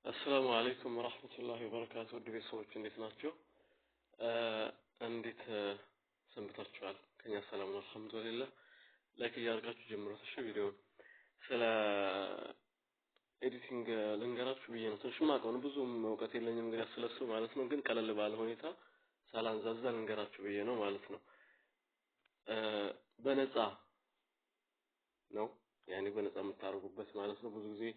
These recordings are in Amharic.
السلام عليكم ورحمة الله وبركاته. ودي صوت كنيت ناتشو عندك سنبتشوال كنيا السلام الحمد لله لكن يارجع تجمع شو فيديو سلا editing لنجرات بيجي نتوش ما كانوا بزوم وقت اللي نجمع سلسلة مالتنا ممكن كلا اللي بالهونيتا سالان زازا لنجرات بيجي نو مالتنا بنزع نو يعني بنزع متعرف بس مالتنا بزوجي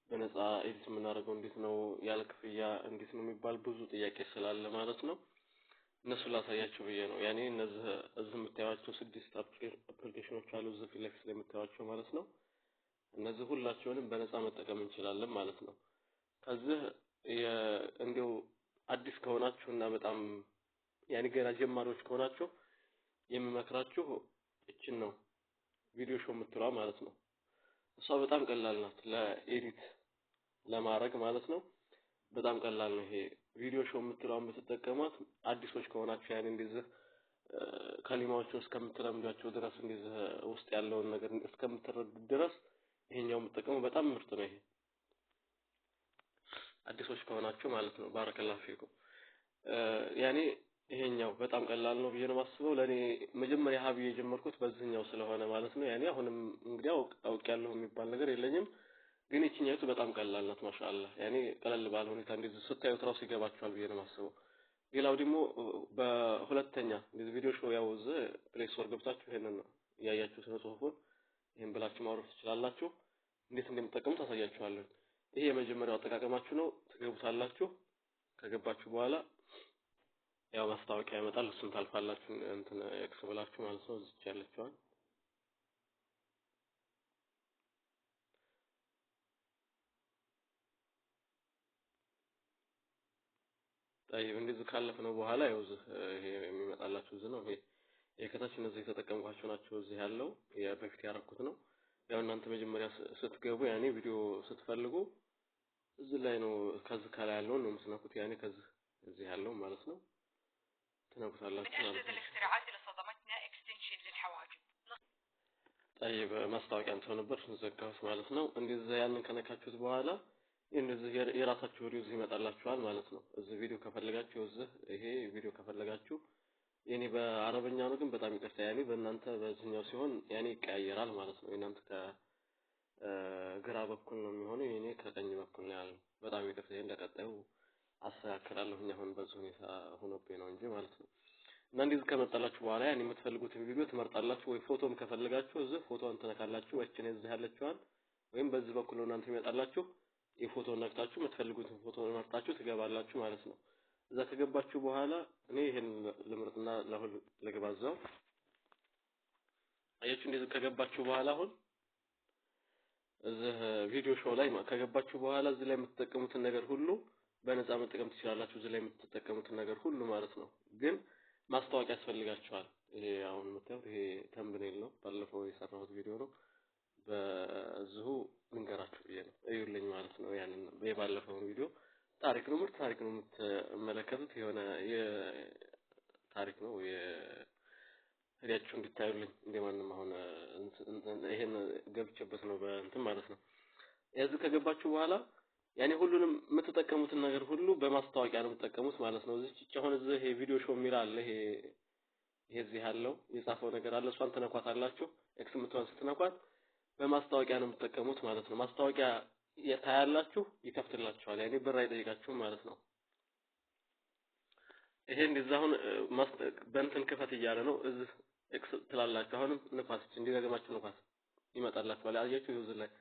በነፃ ኤዲት የምናደርገው እንዴት ነው ያለ ክፍያ እንዴት ነው የሚባል ብዙ ጥያቄ ስላለ ማለት ነው እነሱ ላሳያችሁ ብዬ ነው ያኔ እነዚህ እዚህ የምታዩቸው 6 አፕሊኬሽኖች አሉ እዚህ ፊት ለፊት ላይ የምታዩቸው ማለት ነው እነዚህ ሁላቸውንም በነፃ መጠቀም እንችላለን ማለት ነው ከዚህ እንደው አዲስ ከሆናችሁና በጣም ያኔ ገና ጀማሪዎች ከሆናችሁ የምመክራችሁ እቺን ነው ቪዲዮ ሾው የምትሏ ማለት ነው እሷ በጣም ቀላል ናት ለኤዲት ለማድረግ ማለት ነው በጣም ቀላል ነው ይሄ ቪዲዮ ሾው የምትለው የምትጠቀሙት አዲሶች ከሆናችሁ ያን እንደዚህ ከሊማዎችን እስከምትለምዷቸው ድረስ እንደዚህ ውስጥ ያለውን ነገር እስከምትረዱ ድረስ ይሄኛው የምትጠቀሙ በጣም ምርጥ ነው ይሄ አዲሶች ከሆናችሁ ማለት ነው ባረከላሁ ፊኩም ያኔ ይሄኛው በጣም ቀላል ነው ብዬ ነው ማስበው ለኔ መጀመሪያ ሀብ የጀመርኩት በዚህኛው ስለሆነ ማለት ነው ያኔ አሁንም እንግዲህ አውቄያለሁ የሚባል ነገር የለኝም ግን እቺኛይቱ በጣም ቀላል ናት ማሻአላህ ያኔ ቀለል ባለ ሁኔታ እንደዚህ ስታዩት ራሱ ይገባችኋል ብዬ ነው ማስበው ሌላው ደግሞ በሁለተኛ እንደዚህ ቪዲዮ ሾው ያውዝ ፕሌይ ስቶር ገብታችሁ ይሄንን ያያችሁ ስለ ጽሁፉን ይሄን ብላችሁ ማውረድ ትችላላችሁ እንዴት እንደምትጠቀሙ ታሳያችኋለሁ ይሄ የመጀመሪያው አጠቃቀማችሁ ነው ትገቡታላችሁ ከገባችሁ በኋላ ያው ማስታወቂያ ያመጣል እሱን ታልፋላችሁ እንትን ኤክስ ብላችሁ ማለት ነው እዚህ ያለችው طيب እንደዚህ ካለፈ ነው በኋላ ያው ይሄ የሚመጣላችሁ እዚህ ነው ይሄ የከታች እነዚህ የተጠቀምኳቸው ናቸው እዚህ ያለው የበፊት ያረኩት ነው ያው እናንተ መጀመሪያ ስትገቡ ያኔ ቪዲዮ ስትፈልጉ እዚህ ላይ ነው ከዚህ ከላይ ያለው ነው የምትነኩት ያኔ ከዚህ እዚህ ያለው ማለት ነው ትነኩታላችሁ ማለት ነው الاختراعات اللي صدمتنا اكستنشن للحواجب طيب ማስታወቂያ እንትን ነበር ስንዘጋው ማለት ነው እንደዚህ ያንን ከነካችሁት በኋላ እንደዚህ የራሳችሁ ቪዲዮ ይመጣላችኋል ማለት ነው እዚህ ቪዲዮ ከፈለጋችሁ እዚህ ይሄ ቪዲዮ ከፈለጋችሁ የኔ በአረበኛ ነው ግን በጣም ይቀርታ ያኔ በእናንተ በዚህኛው ሲሆን ያኔ ይቀያየራል ማለት ነው እናንተ ከግራ በኩል ነው የሚሆነው የኔ ከቀኝ በኩል ነው ያለው በጣም ይቀርታ እንደቀጣዩ አስተካክላለሁኝ አሁን በዚህ ሁኔታ ሆኖብኝ ነው እንጂ ማለት ነው እና እንደዚህ ከመጣላችሁ በኋላ ያኔ የምትፈልጉትን ቪዲዮ ትመርጣላችሁ ወይ ፎቶም ከፈለጋችሁ እዚህ ፎቶን ተነካላችሁ ወጭኔ እዚህ ያለችዋል ወይም በዚህ በኩል ነው እናንተ ይመጣላችሁ የፎቶ ነክታችሁ የምትፈልጉትን ፎቶ መርጣችሁ ትገባላችሁ ማለት ነው እዛ ከገባችሁ በኋላ እኔ ይሄን ልምርጥና ለሁሉ ለገባዛው አያችሁ እንደዚህ ከገባችሁ በኋላ አሁን እዚህ ቪዲዮ ሾው ላይ ከገባችሁ በኋላ እዚህ ላይ የምትጠቀሙትን ነገር ሁሉ በነፃ መጠቀም ትችላላችሁ እዚህ ላይ የምትጠቀሙትን ነገር ሁሉ ማለት ነው ግን ማስታወቂያ ያስፈልጋችኋል ይሄ አሁን የምታዩት ይሄ ተምብኔል ነው ባለፈው የሰራሁት ቪዲዮ ነው በዚሁ ልንገራችሁ ብዬ ነው እዩልኝ ማለት ነው ያንን የባለፈው ቪዲዮ ታሪክ ነው ምርጥ ታሪክ ነው የምትመለከቱት የሆነ የታሪክ ነው የሪያችሁ እንድታዩልኝ እንደማንንም አሁን ይሄን ገብቼበት ነው በእንትን ማለት ነው እዚህ ከገባችሁ በኋላ ያኔ ሁሉንም የምትጠቀሙትን ነገር ሁሉ በማስታወቂያ ነው የምትጠቀሙት ማለት ነው እዚህ አሁን እዚህ ይሄ ቪዲዮ ሾው የሚላል ይሄ እዚህ ያለው የጻፈው ነገር አለ እሷን ተነኳታላችሁ ኤክስ ምትዋን ስትነኳት በማስታወቂያ ነው የምትጠቀሙት ማለት ነው ማስታወቂያ የታያላችሁ ይከፍትላችኋል ያኔ ብር አይጠይቃችሁም ማለት ነው ይሄ እንደዛ አሁን በእንትን ክፈት እያለ ነው እዚህ ኤክስ ትላላችሁ አሁንም ንፋስ እንዲደግማችሁ ንፋስ ይመጣላችኋል አያችሁ እዚህ ላይ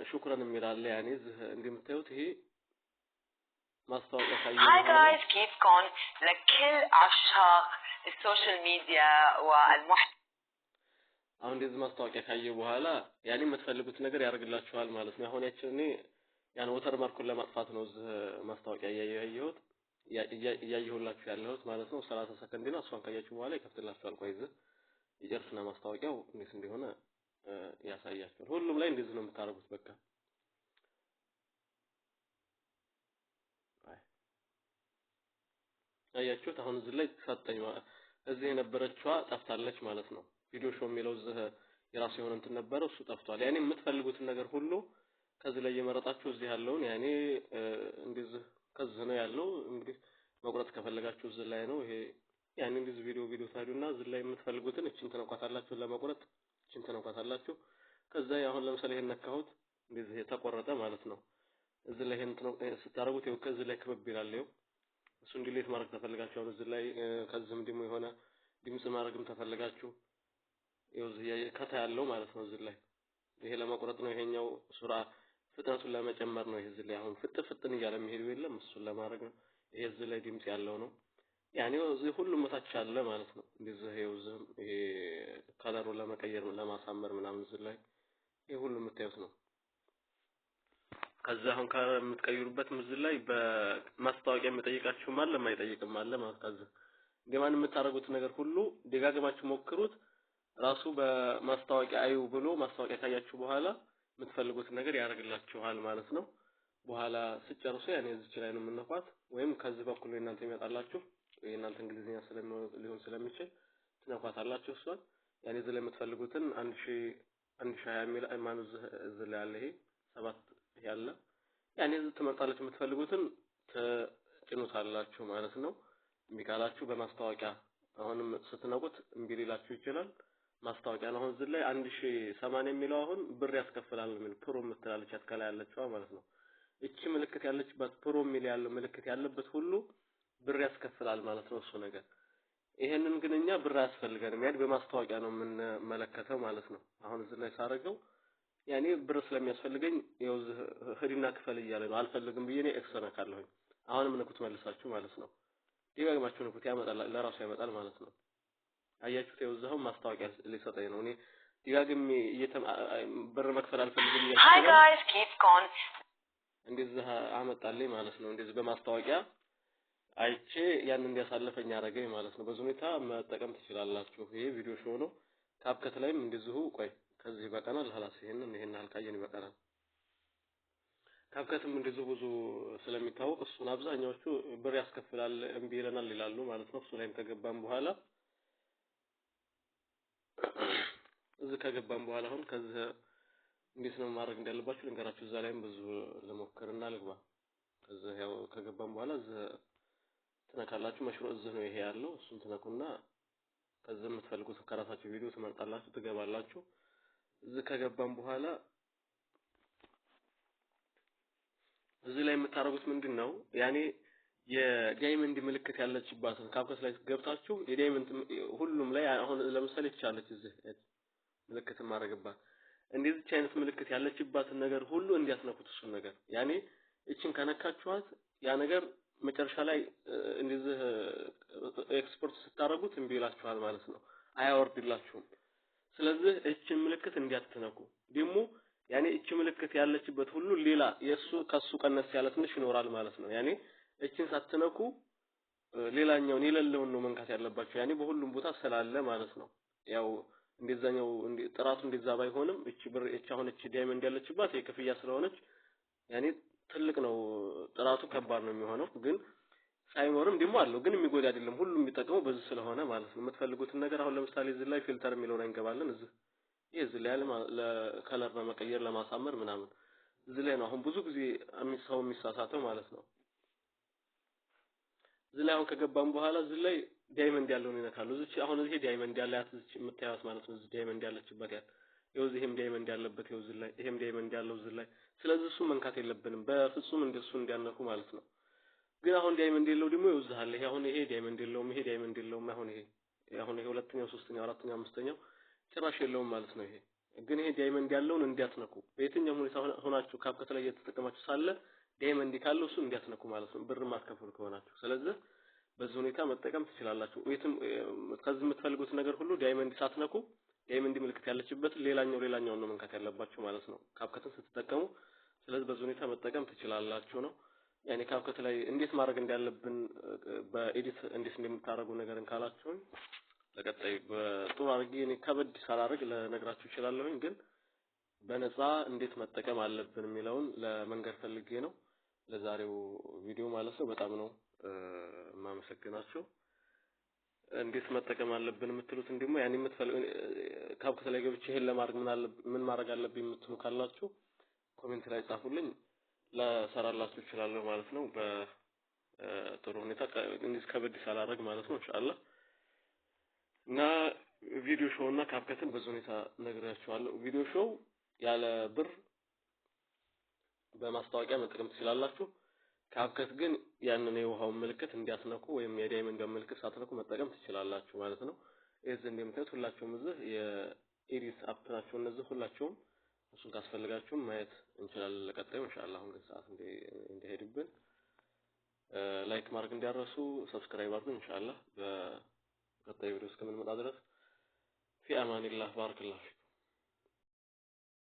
ሹክራን የሚላል ያኔ እዚህ እንደምታዩት ይሄ ማስታወቂያ ታያለህ Hi guys كيفكم لكل عشاق السوشيال ميديا والمحتوى አሁን እንደዚህ ማስታወቂያ ካየ በኋላ ያኔ የምትፈልጉት ነገር ያርግላችኋል ማለት ነው አሁን ያቺኔ ያን ወተር ማርኩን ለማጥፋት ነው እዚህ ማስታወቂያ ያያየሁት ያያየሁላችሁ ያለሁት ማለት ነው 30 ሰከንድ ነው እሷን ካያችሁ በኋላ ይከፍትላችኋል ቆይዝ ይጨርስና ማስታወቂያው እንዴት እንደሆነ ያሳያችኋል ሁሉም ላይ እንደዚህ ነው የምታረጉት በቃ አያችሁት አሁን እዚህ ላይ ተሰጠኝ እዚህ የነበረችዋ ጠፍታለች ማለት ነው ቪዲዮ ሾው የሚለው እዚህ የራሱ የሆነ እንትን ነበረው እሱ ጠፍቷል ያኔ የምትፈልጉትን ነገር ሁሉ ከዚህ ላይ የመረጣችሁ እዚህ ያለውን ያኔ እንደዚህ ከዚህ ነው ያለው እንግዲህ መቁረጥ ከፈለጋችሁ እዚህ ላይ ነው ይሄ ያኔ እንደዚህ ቪዲዮ ታዩና እዚህ ላይ የምትፈልጉትን እቺን ተነኳታላችሁ ለመቁረጥ እቺን ተነኳታላችሁ ከዛ አሁን ለምሳሌ ይሄን ነካሁት እንደዚህ የተቆረጠ ማለት ነው እዚህ ላይ ይሄን ስታረጉት ይኸው ከዚህ ላይ ክብብ ይላል ይኸው እሱን ዲሊት ማድረግ ተፈልጋችሁ አሁን እዚህ ላይ ከዚህም ደግሞ የሆነ ድምጽ ማድረግም ተፈልጋችሁ ይኸው እዚህ ከታ ያለው ማለት ነው እዚህ ላይ ይሄ ለመቁረጥ ነው ይሄኛው ሱራ ፍጥነቱን ለመጨመር ነው ይሄ እዚህ ላይ አሁን ፍጥን እያለ የሚሄደው የለም እሱን ለማድረግ ነው ይሄ እዚህ ላይ ድምጽ ያለው ነው ያኔ እዚህ ሁሉም መታች አለ ማለት ነው እንደዚህ ይሄው ይሄ ከለሩን ለመቀየር ለማሳመር ምናምን እዚህ ላይ ይሄ ሁሉም የምታዩት ነው ከዛ አሁን ከምትቀይሩበት ምዝል ላይ በማስታወቂያ የሚጠይቃችሁ ማለት የማይጠይቅም አለ ማለት ከዛ እንደማን የምታረጉት ነገር ሁሉ ደጋግማችሁ ሞክሩት ራሱ በማስታወቂያ አዩ ብሎ ማስታወቂያ ካያችሁ በኋላ የምትፈልጉት ነገር ያደርግላችኋል ማለት ነው በኋላ ሲጨርሱ ያኔ እዚህ ላይ ነው የምንነኳት ወይም ከዚህ በኩል እናንተ ይመጣላችሁ የእናንተ እንግሊዝኛ ሊሆን ስለሚችል ትነኳታላችሁ እሷን ያኔ እዚህ ላይ የምትፈልጉትን 1020 የሚል ማኑዝ እዚህ ላይ ያለ ይሄ 7 ያለ ያኔ እዚህ ትመርጣላችሁ የምትፈልጉትን ትጭኑታላችሁ ማለት ነው የሚካላችሁ በማስታወቂያ አሁንም ስትነቁት እምቢ ሊላችሁ ይችላል ማስታወቂያ ነው እዚህ ላይ 1080 የሚለው አሁን ብር ያስከፍላል ምን ፕሮ የምትላለች አትከላ ያለችው ማለት ነው እቺ ምልክት ያለችበት ፕሮ ሚል ያለው ምልክት ያለበት ሁሉ ብር ያስከፍላል ማለት ነው እሱ ነገር ይሄንን ግንኛ ብር ያስፈልጋል ማለት በማስታወቂያ ነው ምን መለከተው ማለት ነው አሁን እዚህ ላይ ሳረገው ያኔ ብር ስለሚያስፈልገኝ ይኸው ህዲና ክፈል ይያለ ነው አልፈልግም ብዬ ነው ኤክስ ነካለሁኝ አሁንም ንኩት መልሳችሁ ማለት ነው ደጋግማችሁ ንኩት ያመጣል ለራሱ ያመጣል ማለት ነው አያችሁት ይኸው ማስታወቂያ ሊሰጠኝ ነው እኔ ደጋግሜ ብር መክፈል አልፈልግም ይያለ Hi guys keep going እንደዚህ አመጣልኝ ማለት ነው እንደዚህ በማስታወቂያ አይቼ ያን እንዲያሳልፈኝ ያረጋኝ ማለት ነው በዚህ ሁኔታ መጠቀም ትችላላችሁ ይሄ ቪዲዮ ሾው ነው ካፕከት ላይም እንደዚሁ ቆይ ከዚህ በቀናል ሐላስ ይሄን አልካየን ይበቃናል ካፕከትም እንደዚሁ ብዙ ስለሚታወቅ እሱን አብዛኛዎቹ ብር ያስከፍላል እምቢ ይለናል ይላሉ ማለት ነው እሱ ላይም ከገባን በኋላ እዚህ ከገባን በኋላ አሁን ከዚህ እንዴት ነው ማድረግ እንዳለባችሁ ልንገራችሁ እዛ ላይም ብዙ ለሞከርና ልግባ ከዚህ ያው ከገባን በኋላ እዚህ ተነካላችሁ መሽሮ እዚህ ነው ይሄ ያለው እሱን ተነኩና ከዚህ የምትፈልጉት ከራሳችሁ ቪዲዮ ትመርጣላችሁ ትገባላችሁ እዚህ ከገባን በኋላ እዚህ ላይ የምታረጉት ምንድነው ያኔ የዳይመንድ ምልክት ያለችባትን ካፕከት ላይ ገብታችሁ የዳይመንድ ሁሉም ላይ አሁን ለምሳሌ ይቻለች እዚህ ምልክት ማረግባት እንደዚህ አይነት ምልክት ያለችባትን ነገር ሁሉ እንዲያስነኩት እሱ ነገር ያኔ እቺን ከነካችኋት ያ ነገር መጨረሻ ላይ እንደዚህ ኤክስፖርት ስታረጉት እንቢላችኋል ማለት ነው አያወርድላችሁም ስለዚህ እቺን ምልክት እንዲያትነኩ ደግሞ ያኔ እቺ ምልክት ያለችበት ሁሉ ሌላ የሱ ከሱ ቀነስ ያለ ትንሽ ይኖራል ማለት ነው ያኔ እቺን ሳትነኩ ሌላኛው የሌለውን ነው መንካት ያለባችሁ ያኔ በሁሉም ቦታ ስላለ ማለት ነው ያው እንደዛኛው ጥራቱ እንደዛ ባይሆንም እቺ ብር እቺ አሁን እቺ ዳይመንድ ያለችባት የክፍያ ስለሆነች ያኔ ትልቅ ነው ጥራቱ ከባድ ነው የሚሆነው ግን ሳይኖርም ደግሞ አለው ግን የሚጎዳ አይደለም ሁሉም የሚጠቀመው በዚህ ስለሆነ ማለት ነው የምትፈልጉትን ነገር አሁን ለምሳሌ እዚህ ላይ ፊልተር የሚለው ላይ እንገባለን እዚህ ላይ ለከለር ለመቀየር ለማሳመር ምናምን እዚህ ላይ ነው አሁን ብዙ ጊዜ ሰው የሚሳሳተው ማለት ነው እዚህ ላይ አሁን ከገባን በኋላ እዚህ ላይ ዳይመንድ ያለውን ይነካሉ እዚህ አሁን እዚህ ዳይመንድ ያላት እዚህ የምታዩት ማለት ነው እዚህ ዳይመንድ ያለችበት ይኸው እዚህም ዳይመንድ ያለበት ይኸው እዚህ ላይ ይሄም ዳይመንድ ያለው እዚህ ላይ ስለዚህ እሱ መንካት የለብንም በፍጹም እንደሱ እንዲያነኩ ማለት ነው ግን አሁን ዳይመንድ የለው ደግሞ ይውዛል ይሄ አሁን ይሄ ዳይመንድ የለውም ይሄ ዳይመንድ የለውም አሁን ይሄ ሁለተኛው ሶስተኛው አራተኛው አምስተኛው ጭራሽ የለውም ማለት ነው ይሄ ግን ይሄ ዳይመንድ ያለውን እንዲያትነኩ በየትኛው ሁኔታ ሆናችሁ ካፕከት ላይ እየተጠቀማችሁ ሳለ ዳይመንድ ካለው እሱ እንዲያትነኩ ማለት ነው ብር ማስከፈል ከሆናችሁ ስለዚህ በዚህ ሁኔታ መጠቀም ትችላላችሁ ወይም ከዚህ የምትፈልጉት ነገር ሁሉ ዳይመንድ ሳትነኩ ዳይመንድ ምልክት ያለችበት ሌላኛው ነው መንካት ያለባችሁ ማለት ነው ካፕከትን ስትጠቀሙ ስለዚህ በዚህ ሁኔታ መጠቀም ትችላላችሁ ነው ያኔ ካፕከት ላይ እንዴት ማድረግ እንዳለብን በኤዲት እንዴት እንደምታረጉ ነገርን ካላችሁን ለቀጣይ በጥሩ አድርጌ እኔ ከበድ ሳላረግ ለነግራችሁ እችላለሁኝ ግን በነፃ እንዴት መጠቀም አለብን የሚለውን ለመንገር ፈልጌ ነው ለዛሬው ቪዲዮ ማለት ነው በጣም ነው ማመሰግናችሁ እንዴት መጠቀም አለብን የምትሉት እንደሞ ያኔ የምትፈልጉ ካፕከት ላይ ገብቼ ይሄን ለማድረግ ምን ማድረግ አለብኝ የምትሉ ካላችሁ ኮሜንት ላይ ጻፉልኝ ለሰራላችሁ እችላለሁ ማለት ነው በጥሩ ሁኔታ እንግዲህ ከበድ ሳላረግ ማለት ነው ኢንሻአላህ እና ቪዲዮ ሾው እና ካፕከትን በዚህ ሁኔታ ነግራችኋለሁ ቪዲዮ ሾው ያለ ብር በማስታወቂያ መጠቀም ትችላላችሁ ካፕከት ግን ያንን የውሃውን ምልክት እንዲያስነኩ ወይም የዳይመንድ ምልክት ሳትነኩ መጠቀም ትችላላችሁ ማለት ነው እዚህ እንደምታዩት ሁላችሁም እዚህ የኤዲት አፕ ናቸው እነዚህ ሁላችሁም እሱን ካስፈልጋችሁ ማየት እንችላለን ለቀጣዩ ኢንሻአላህ አሁን ግን ሰዓት እንደሄድብን ላይክ ማድረግ እንዲያረሱ ሰብስክራይብ አድርጉ ኢንሻአላህ በቀጣዩ ቪዲዮ እስከምንመጣ ድረስ في امان الله بارك الله فيك